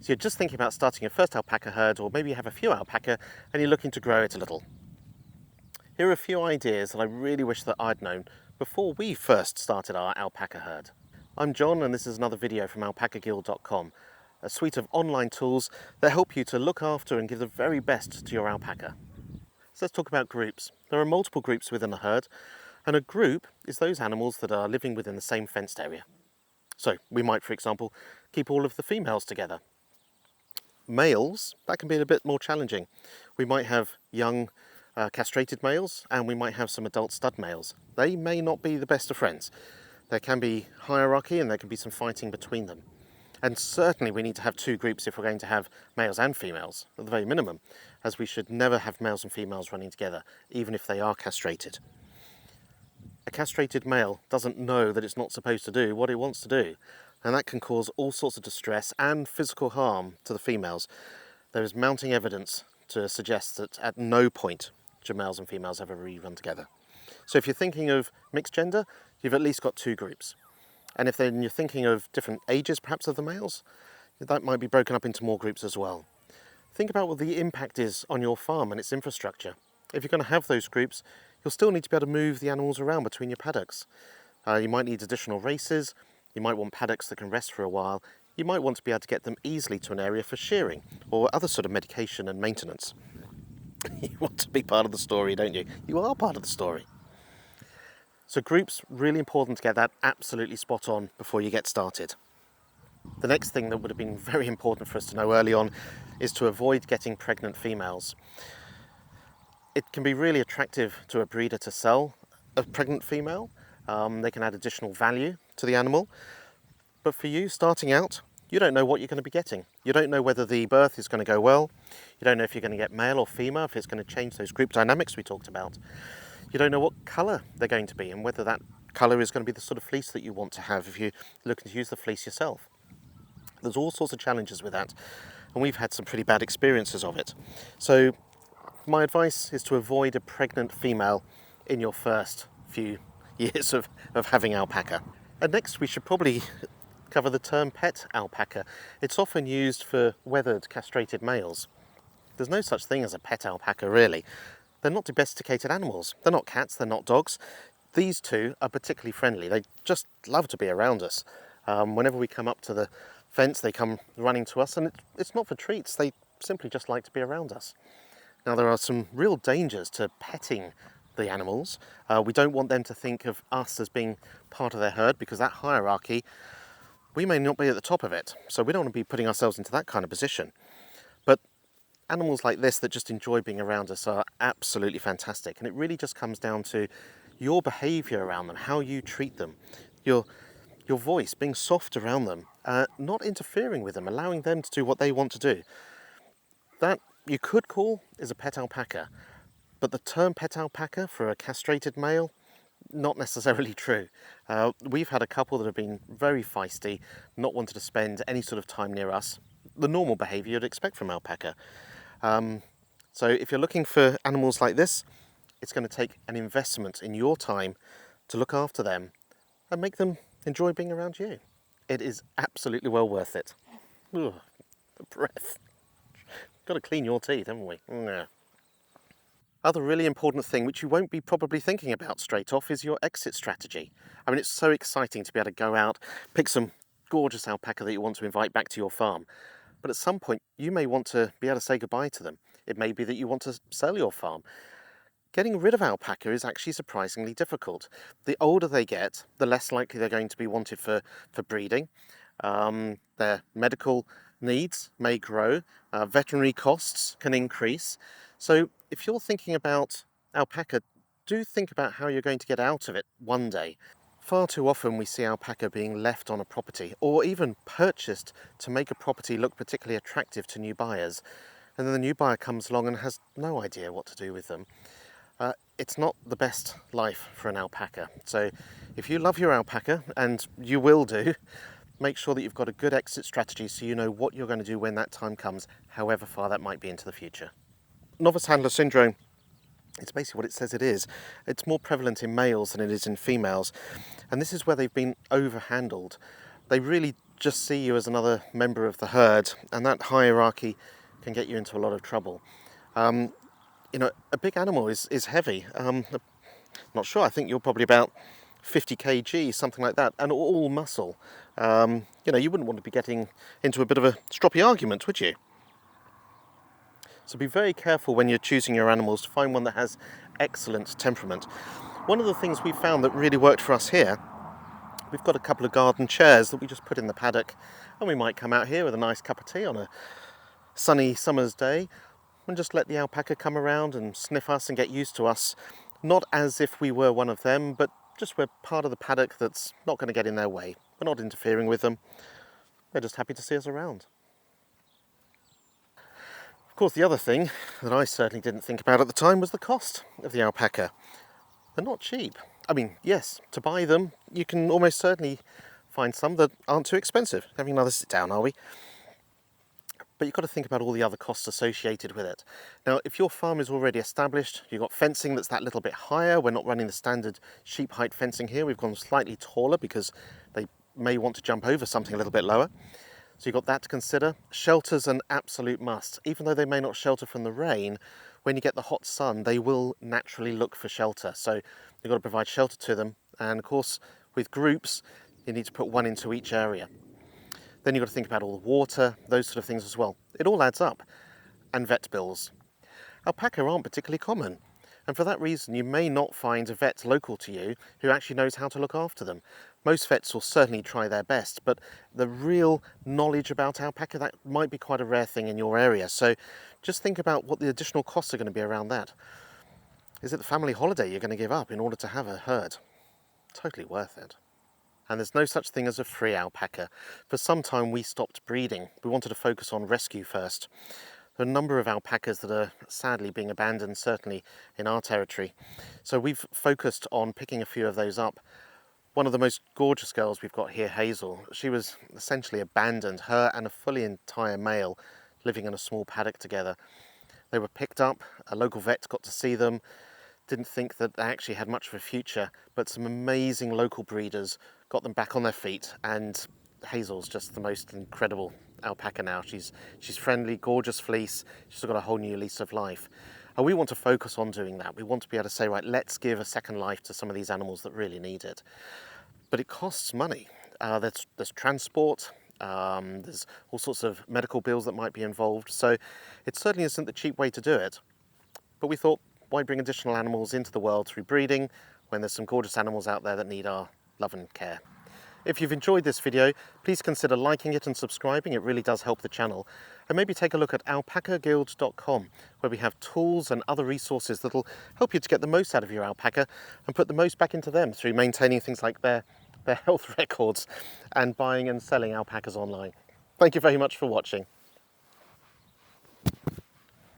So you're just thinking about starting your first alpaca herd, or maybe you have a few alpaca and you're looking to grow it a little. Here are a few ideas that I really wish that I'd known before we first started our alpaca herd. I'm John, and this is another video from alpacaguild.com, a suite of online tools that help you to look after and give the very best to your alpaca. So let's talk about groups. There are multiple groups within a herd, and a group is those animals that are living within the same fenced area. So we might, for example, keep all of the females together. Males, that can be a bit more challenging. We might have young castrated males, and we might have some adult stud males. They may not be the best of friends. There can be hierarchy and there can be some fighting between them. And certainly we need to have two groups if we're going to have males and females, at the very minimum, as we should never have males and females running together, even if they are castrated. A castrated male doesn't know that it's not supposed to do what it wants to do, and that can cause all sorts of distress and physical harm to the females. There is mounting evidence to suggest that at no point should males and females ever really run together. So if you're thinking of mixed gender, you've at least got two groups. And if then you're thinking of different ages perhaps of the males, that might be broken up into more groups as well. Think about what the impact is on your farm and its infrastructure. If you're going to have those groups, you'll still need to be able to move the animals around between your paddocks. You might need additional races. You might want paddocks that can rest for a while. You might want to be able to get them easily to an area for shearing or other sort of medication and maintenance. You want to be part of the story, don't you? You are part of the story. So groups, really important to get that absolutely spot on before you get started. The next thing that would have been very important for us to know early on is to avoid getting pregnant females. It can be really attractive to a breeder to sell a pregnant female. They can add additional value to the animal. But for you, starting out, you don't know what you're going to be getting. You don't know whether the birth is going to go well. You don't know if you're going to get male or female, if it's going to change those group dynamics we talked about. You don't know what colour they're going to be and whether that colour is going to be the sort of fleece that you want to have if you're looking to use the fleece yourself. There's all sorts of challenges with that, and we've had some pretty bad experiences of it. So my advice is to avoid a pregnant female in your first few years of having alpaca. And next we should probably cover the term pet alpaca. It's often used for weathered castrated males. There's no such thing as a pet alpaca really. They're not domesticated animals. They're not cats, they're not dogs. These two are particularly friendly. They just love to be around us. Whenever we come up to the fence, they come running to us, and it's not for treats. They simply just like to be around us. Now, there are some real dangers to petting the animals. We don't want them to think of us as being part of their herd, because that hierarchy, we may not be at the top of it. So we don't want to be putting ourselves into that kind of position. But animals like this that just enjoy being around us are absolutely fantastic, and it really just comes down to your behaviour around them, how you treat them, your voice, being soft around them, not interfering with them, allowing them to do what they want to do. That you could call is a pet alpaca, but the term pet alpaca for a castrated male, not necessarily true. We've had a couple that have been very feisty, not wanted to spend any sort of time near us, the normal behaviour you'd expect from alpaca. So if you're looking for animals like this, it's going to take an investment in your time to look after them and make them enjoy being around you. It is absolutely well worth it. Ugh, the breath. Got to clean your teeth, haven't we? Yeah. Other really important thing, which you won't be probably thinking about straight off, is your exit strategy. I mean, it's so exciting to be able to go out, pick some gorgeous alpaca that you want to invite back to your farm. But at some point, you may want to be able to say goodbye to them. It may be that you want to sell your farm. Getting rid of alpaca is actually surprisingly difficult. The older they get, the less likely they're going to be wanted for breeding. Their medical needs may grow. Veterinary costs can increase. So if you're thinking about alpaca, do think about how you're going to get out of it one day. Far too often we see alpaca being left on a property or even purchased to make a property look particularly attractive to new buyers, and then the new buyer comes along and has no idea what to do with them. It's not the best life for an alpaca. So if you love your alpaca, and you will do, make sure that you've got a good exit strategy so you know what you're going to do when that time comes, however far that might be into the future. Novice handler syndrome, it's basically what it says it is. It's more prevalent in males than it is in females, and this is where they've been overhandled. They really just see you as another member of the herd, and that hierarchy can get you into a lot of trouble. You know, a big animal is heavy. Not sure, I think you're probably about 50 kg, something like that, and all muscle. You know, you wouldn't want to be getting into a bit of a stroppy argument, would you? So be very careful when you're choosing your animals to find one that has excellent temperament. One of the things we found that really worked for us here, we've got a couple of garden chairs that we just put in the paddock, and we might come out here with a nice cup of tea on a sunny summer's day and just let the alpaca come around and sniff us and get used to us, not as if we were one of them, but just we're part of the paddock that's not going to get in their way. We're not interfering with them. They're just happy to see us around. Of course, the other thing that I certainly didn't think about at the time was the cost of the alpaca. They're not cheap. I mean, yes, to buy them, you can almost certainly find some that aren't too expensive. Having another sit down, are we? But you've got to think about all the other costs associated with it. Now, if your farm is already established, you've got fencing that's that little bit higher. We're not running the standard sheep height fencing here. We've gone slightly taller because they may want to jump over something a little bit lower. So you've got that to consider. Shelter's an absolute must. Even though they may not shelter from the rain, when you get the hot sun, they will naturally look for shelter. So you've got to provide shelter to them. And of course, with groups, you need to put one into each area. Then you've got to think about all the water, those sort of things as well. It all adds up. And vet bills. Alpaca aren't particularly common. And for that reason, you may not find a vet local to you who actually knows how to look after them. Most vets will certainly try their best, but the real knowledge about alpaca, that might be quite a rare thing in your area. So just think about what the additional costs are going to be around that. Is it the family holiday you're going to give up in order to have a herd? Totally worth it. And there's no such thing as a free alpaca. For some time we stopped breeding. We wanted to focus on rescue first. There are a number of alpacas that are sadly being abandoned, certainly in our territory. So we've focused on picking a few of those up. One of the most gorgeous girls we've got here, Hazel, she was essentially abandoned, her and a fully entire male living in a small paddock together. They were picked up, a local vet got to see them, didn't think that they actually had much of a future, but some amazing local breeders got them back on their feet, and Hazel's just the most incredible alpaca now. She's friendly, gorgeous fleece, she's got a whole new lease of life. And we want to focus on doing that. We want to be able to say, right, let's give a second life to some of these animals that really need it. But it costs money. There's transport, there's all sorts of medical bills that might be involved. So it certainly isn't the cheap way to do it. But we thought, why bring additional animals into the world through breeding when there's some gorgeous animals out there that need our love and care? If you've enjoyed this video, please consider liking it and subscribing. It really does help the channel. And maybe take a look at alpacaguild.com, where we have tools and other resources that'll help you to get the most out of your alpaca and put the most back into them through maintaining things like their health records and buying and selling alpacas online. Thank you very much for watching.